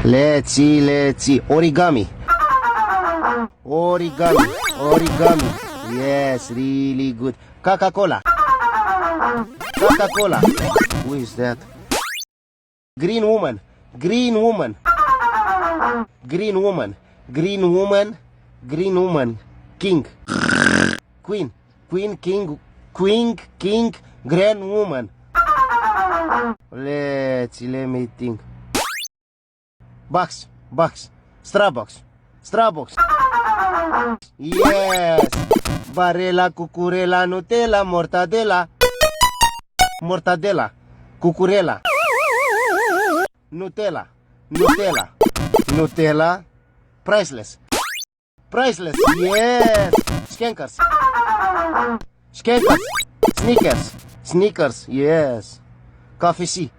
Let's see. Origami. Origami. Yes, really good. Coca-Cola. Who is that? Green woman. King. Queen, king, grand woman. Let me think. Box. Starbucks. Yes. Barela, cucurela, Nutella, mortadela. Cucurela. Nutella. Priceless. Yes. Sneakers. Yes. Coffee C.